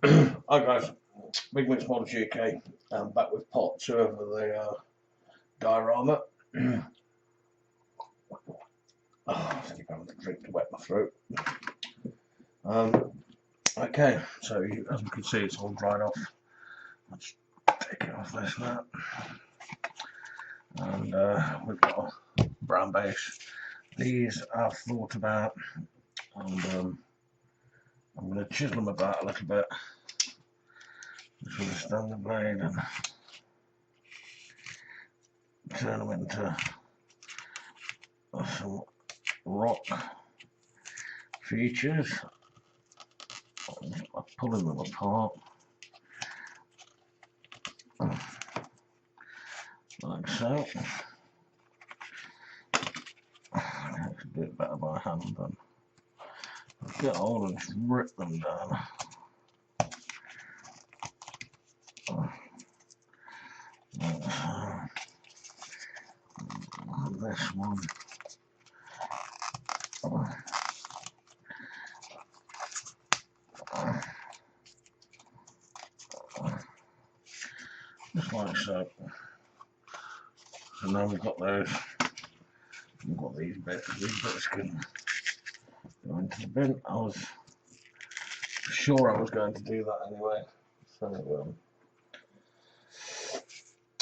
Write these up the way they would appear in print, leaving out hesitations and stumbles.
Hi guys, Big Mix Models UK. I'm back with part 2 of the diorama. I keep having to drink to wet my throat. Okay, so as you can see, it's all dried off. Let's take it off this now. And we've got a brown base. These I've thought about, and I'm going to chisel them about a little bit. Just with a standard blade and turn them into some rock features. I'm pulling them apart like so. I can do it better by hand than get hold and just rip them down. This one. Just like so. So now we've got those. We've got these bits. These bits can go into the bin. I was sure I was going to do that anyway. So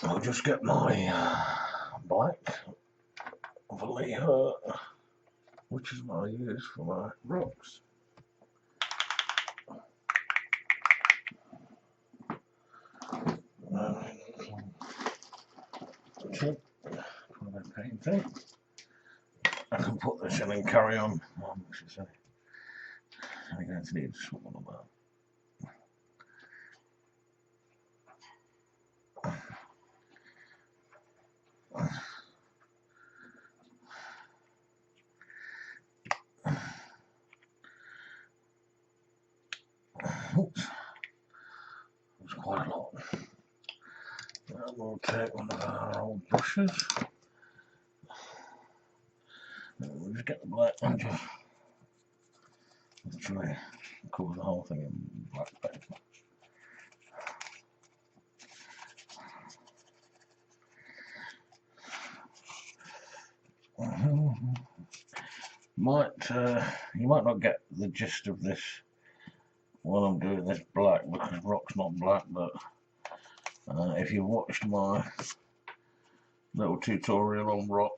I'll just get my black Vallejo, which is what I use for my rocks. Painting. I can put this in and carry on. I'm going to need someone on that. Oops, that's quite a lot. And we'll take one of our old brushes. And we'll just get the black and just literally cover the whole thing in black paper. You might not get the gist of this while I'm doing this black because rock's not black, but if you watched my little tutorial on rock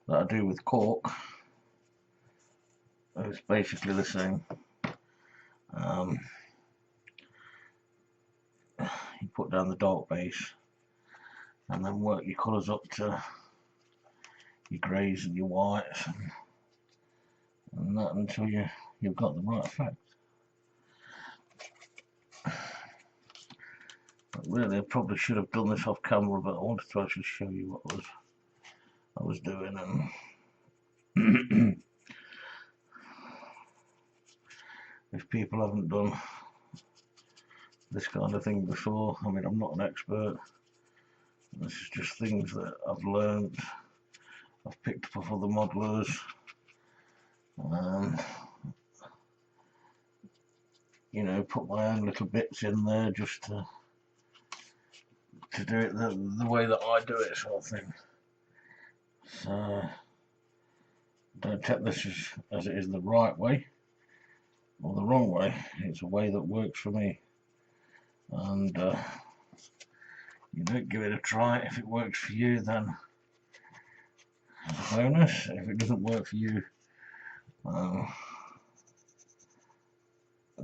that I do with cork, it's basically the same. You put down the dark base and then work your colours up to your greys and your whites and that until you've got the right effect. But really, I probably should have done this off camera, but I wanted to actually show you what I was doing. And if people haven't done this kind of thing before, I mean, I'm not an expert. This is just things that I've learned, I've picked up off other modelers, and you know, put my own little bits in there just to do it the way that I do it, sort of thing. So don't take this as it is the right way or the wrong way. It's a way that works for me, and you don't give it a try. If it works for you, then it's a bonus. If it doesn't work for you,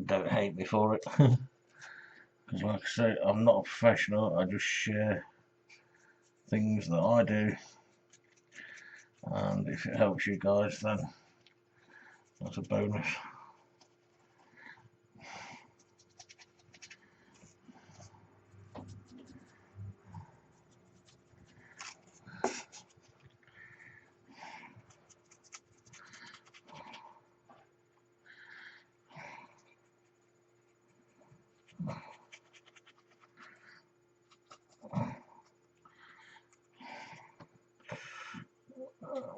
don't hate me for it. Because like I say, I'm not a professional. I just share things that I do, and if it helps you guys, then that's a bonus.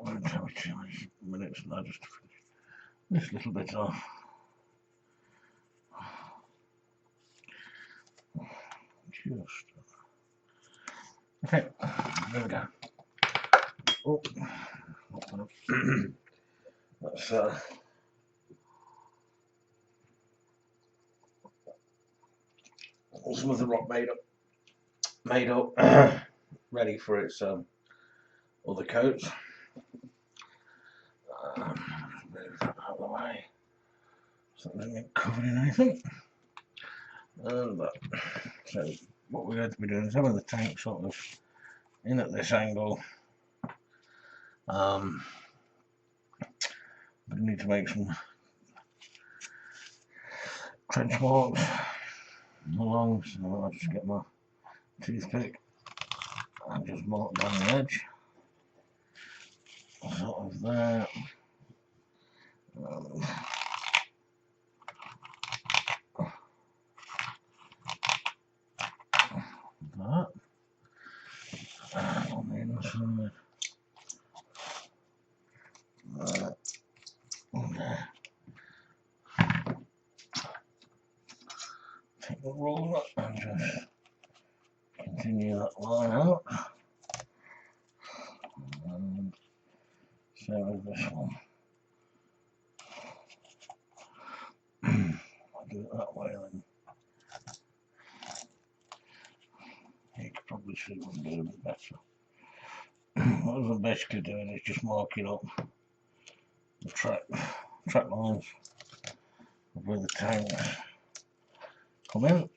Won't have too many minutes now just to finish this little bit off. just. Okay, there we go. Oh, that's some of the rock made up, ready for its other coats. Move that out of the way so it doesn't get covered in anything. And so what we're going to be doing is having the tank sort of in at this angle. We need to make some trench marks along, so I'll just get my toothpick and just mark down the edge, sort of there. That. And on the inside. That. And there. Take the ruler and just continue that line out. And same with this one. I'll do it that way then. You could probably see what I'm doing a bit better. What I'm basically doing is just marking up the track lines of where the tanks come in.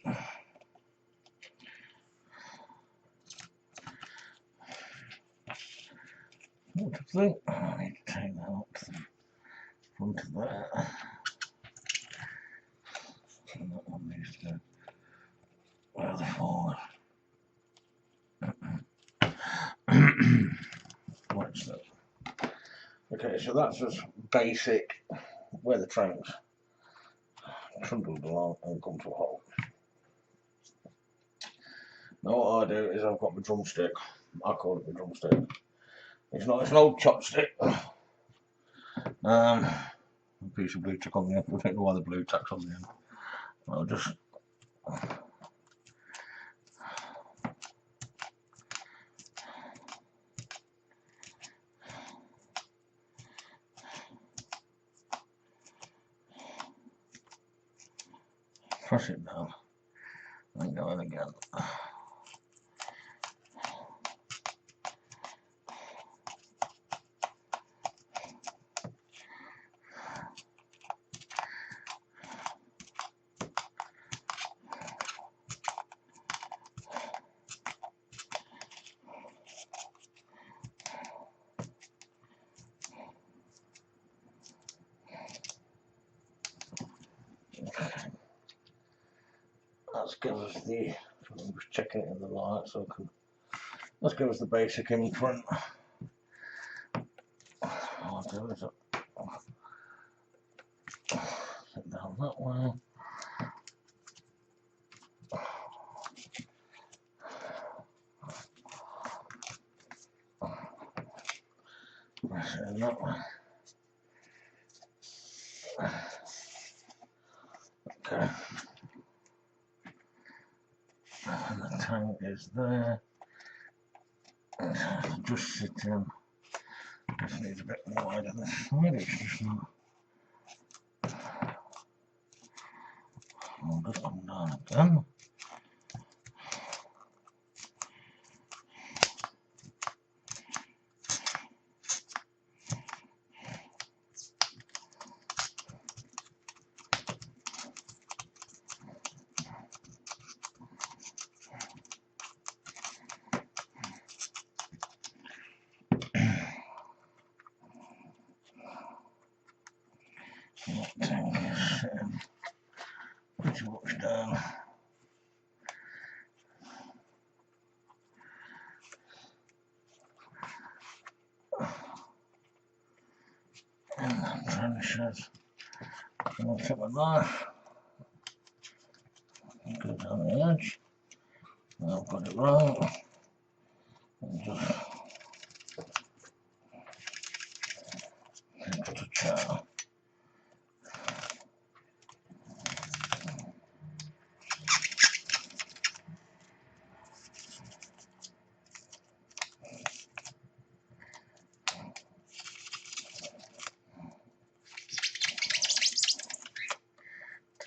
What to think? I need to take that up to the front of that. And that one needs to go further forward. Watch that. Okay, so that's just basic where the tanks trundled along and come to a halt. Now what I do is I've got my drumstick. I call it my drumstick. It's an old chopstick. A piece of blue tack on the end. I don't know why the blue tack's on the end. I'll just press it down and go in again. Let's give us the, I'm just checking it in the light so I can, let's give us the basic imprint. I'll do is sit down that way. Press it in that way. Okay. And the tank is there. Just sit in. Just needs a bit more wide on this side, it's just not. I'll just come down again. That tank is sitting pretty much down. And that trenches. I'll take my knife, go down the edge. I've got it right. And just put a chair.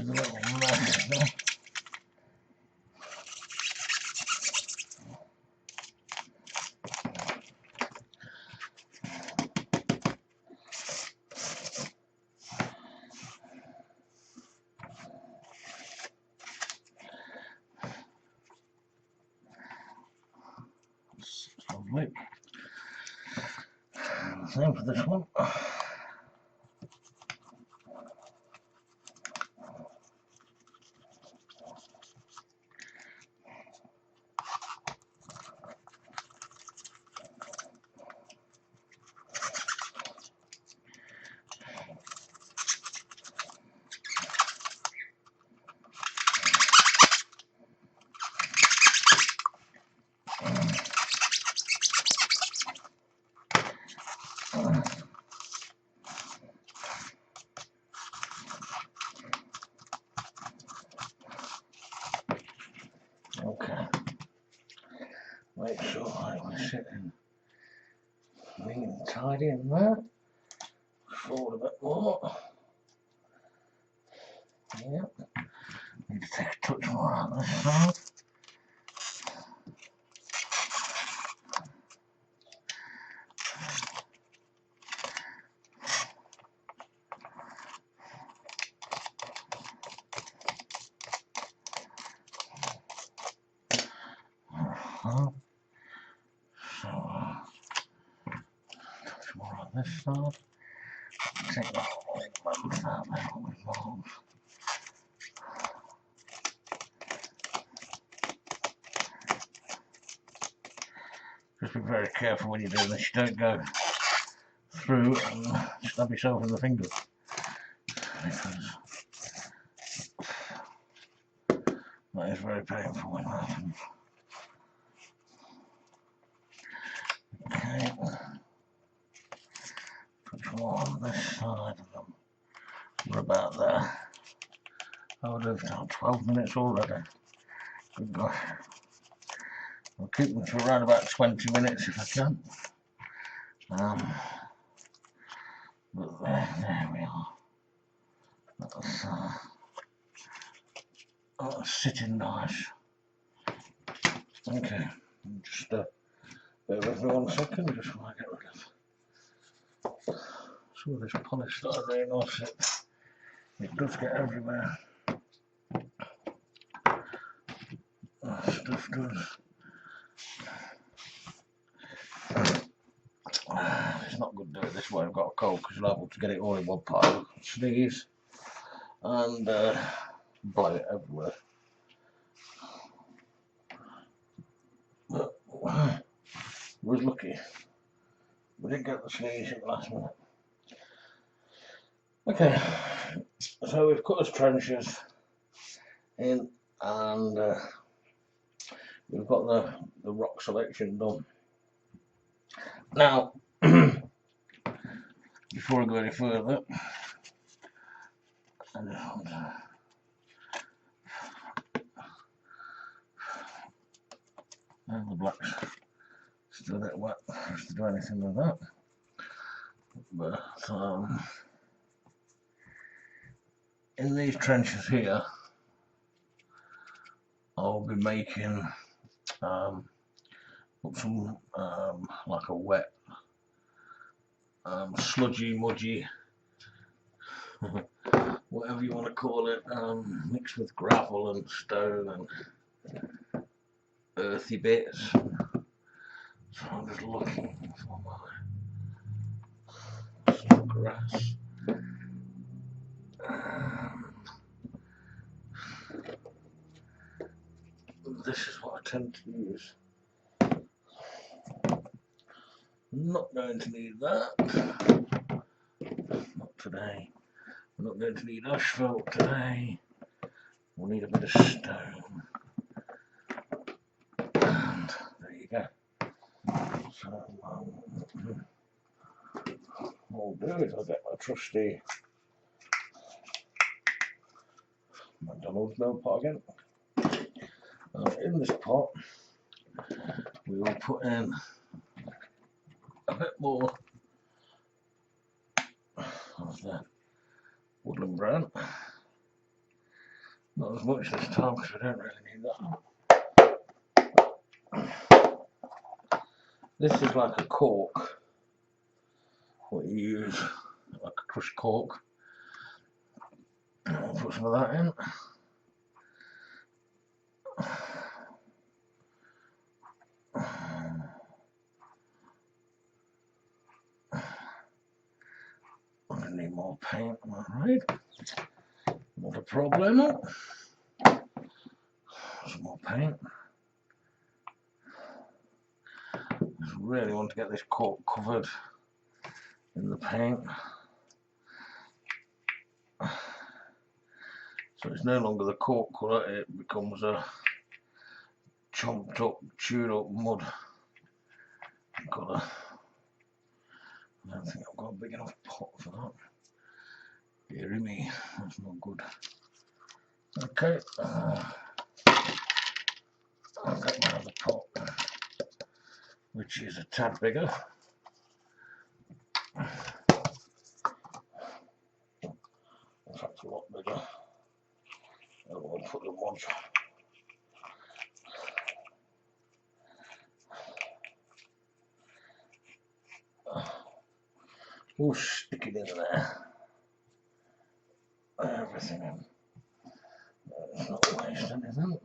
a little mess there. Lovely. Same for this one. Okay. Make sure I was sitting neat and tidy in there. Forward a bit more. Yep. Need to take a touch more on this side. So, touch more on this side. Take that whole length out there with those. Just be very careful when you're doing this. You don't go through and stab yourself in the fingers. Because that is very painful when that happens. Okay. Touch more on this side of them. We're about there. I would have done 12 minutes already. Good gosh. I'll keep them for around about 20 minutes if I can. But there we are. That's sitting nice. Okay, just bear with me 1 second, just while I get rid of some of this polystyrene off it. It does get everywhere. Stuff does. It's not good to do it this way. I've got a cold because you're able to get it all in one pile. Sneeze and blow it everywhere. But was lucky. We didn't get the sneeze at the last minute. Okay, so we've cut us trenches in and we've got the rock selection done. Now, before I go any further, I just want to the black's still a bit wet for us to do anything with that. But in these trenches here, I'll be making some like a wet, sludgy, mudgy, whatever you want to call it, mixed with gravel and stone and earthy bits. So I'm just looking for some grass. This is what I tend to use. Not going to need that. Not today. We're not going to need asphalt today. We'll need a bit of stone. And there you go. So what I'll do is I'll get my trusty McDonald's milk pot again. In this pot we will put in a bit more of the woodland brown, Not as much this time because we don't really need that. This is like a cork, what you use, like a crushed cork. I'll put some of that in. I'm going to need more paint, alright. Not a problem. Some more paint. Just really want to get this cork covered in the paint. So it's no longer the cork colour, it becomes a chomped up, chewed up mud colour. I don't think I've got a big enough pot for that. Deary me, that's not good. Okay, I'll get my other pot, which is a tad bigger. In fact, a lot bigger. I'll put the mods. We'll stick it in there. Everything in. It's not waste anything.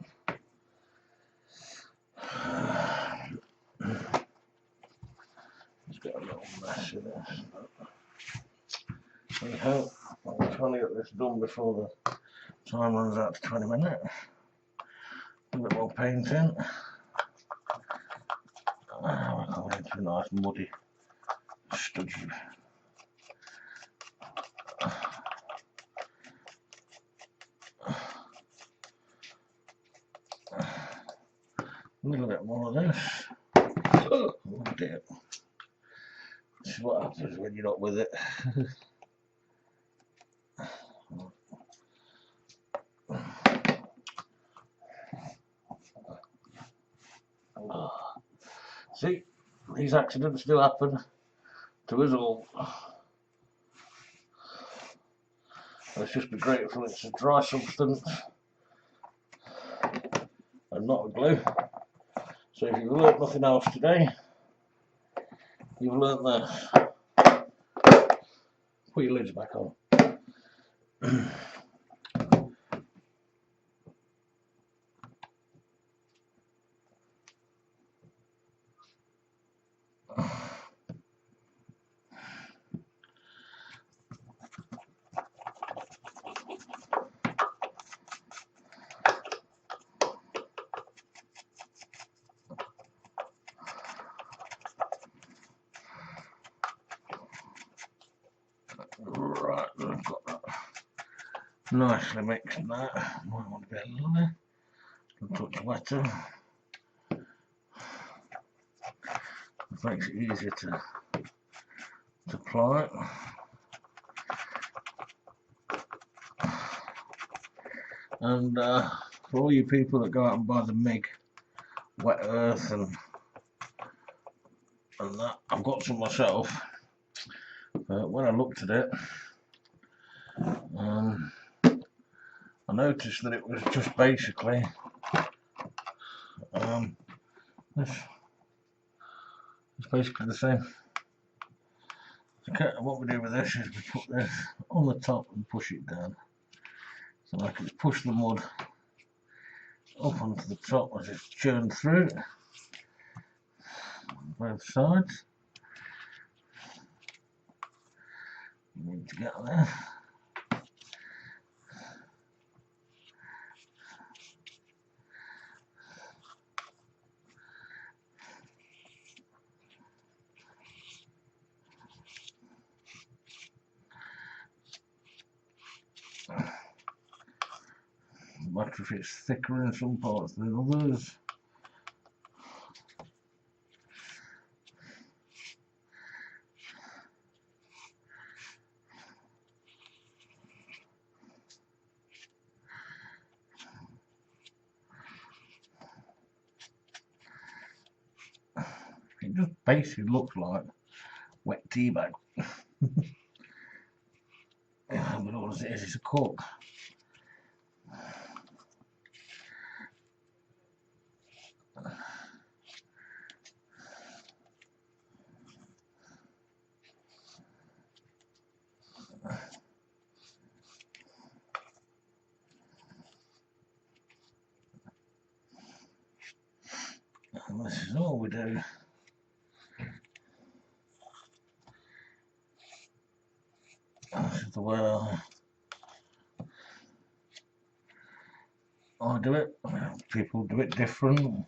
It's got a little mess in this. Anyhow, I'm trying to get this done before the time runs out to 20 minutes. A bit more paint in. We're coming into a nice muddy, studgy. A little bit more of this. Oh dear. This is what happens when you're not with it. See, these accidents do happen to us all. Let's just be grateful it's a dry substance and not a glue. So if you've learnt nothing else today, you've learnt this. Put your lids back on. Right, we've got that nicely mixed now. Might want to be a little touch wetter. It makes it easier to apply. And for all you people that go out and buy the MIG wet earth and that, I've got some myself. When I looked at it, I noticed that it was just basically this. It's basically the same. Okay, what we do with this is we put this on the top and push it down. So I can push the mud up onto the top as it's churned through both sides. You need to get there. Matter if it's thicker in some parts than others. It just basically looks like wet tea bag. Yeah, but all it is a cork. And this is all we do. This is the way I do it. People do it different.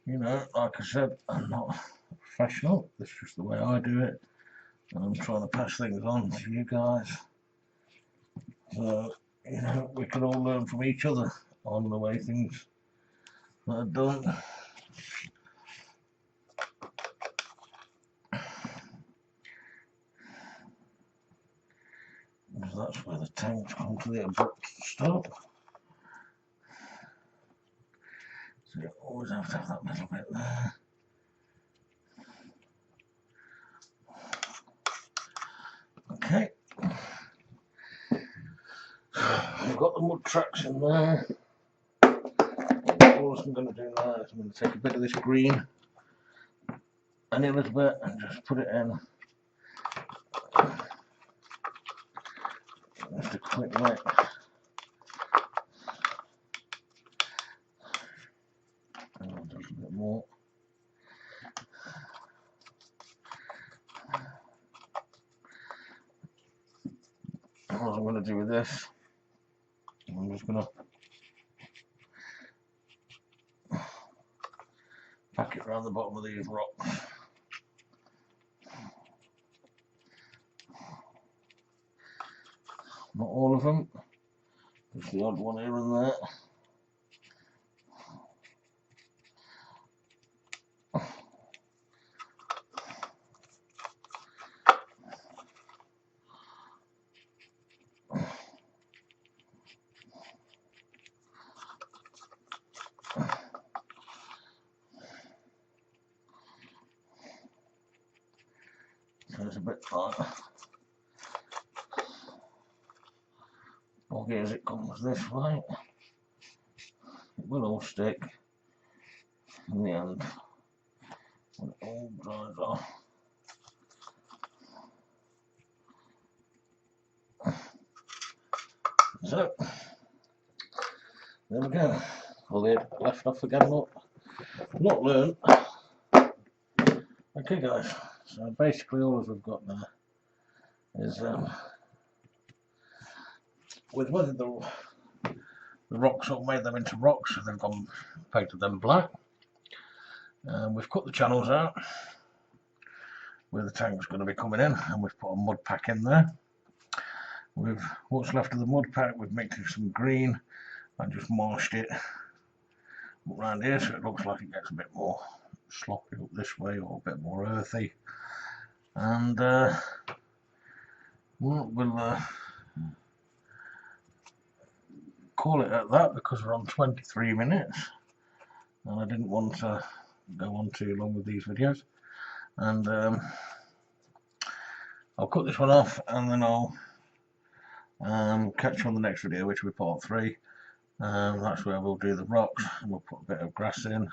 You know, like I said, I'm not a professional. This is just the way I do it. And I'm trying to pass things on to you guys. So, you know, we can all learn from each other on the way things are done. Because that's where the tanks come to the abrupt stop. So you always have to have that little bit there. Okay. We've got the mud tracks in there. All I'm going to do now is I'm going to take a bit of this green and a little bit and just put it in. Just a quick lick. And I'll do a little bit more. And what I'm going to do with this, I'm just going to pack it around the bottom of these rocks. Not all of them, just the odd one here and there. So it's a bit like boggy as it comes this way. It will all stick in the end when it all dries off. So there we go. All the left off again, not learned. Okay guys, so basically all we've got now is with whether the rocks all made them into rocks, so they've gone painted them black. We've cut the channels out where the tank's going to be coming in, and we've put a mud pack in there. With what's left of the mud pack, we've mixed with some green and just marshed it around here so it looks like it gets a bit more sloppy up this way or a bit more earthy. And we'll call it at that because we're on 23 minutes and I didn't want to go on too long with these videos. And I'll cut this one off and then I'll catch you on the next video, which will be part 3. That's where we'll do the rocks and we'll put a bit of grass in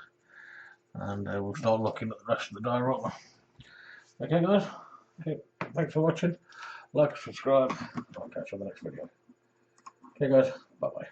and we'll start looking at the rest of the diorama. Okay guys, okay, thanks for watching, like and subscribe, I'll catch you on the next video. Okay guys, bye bye.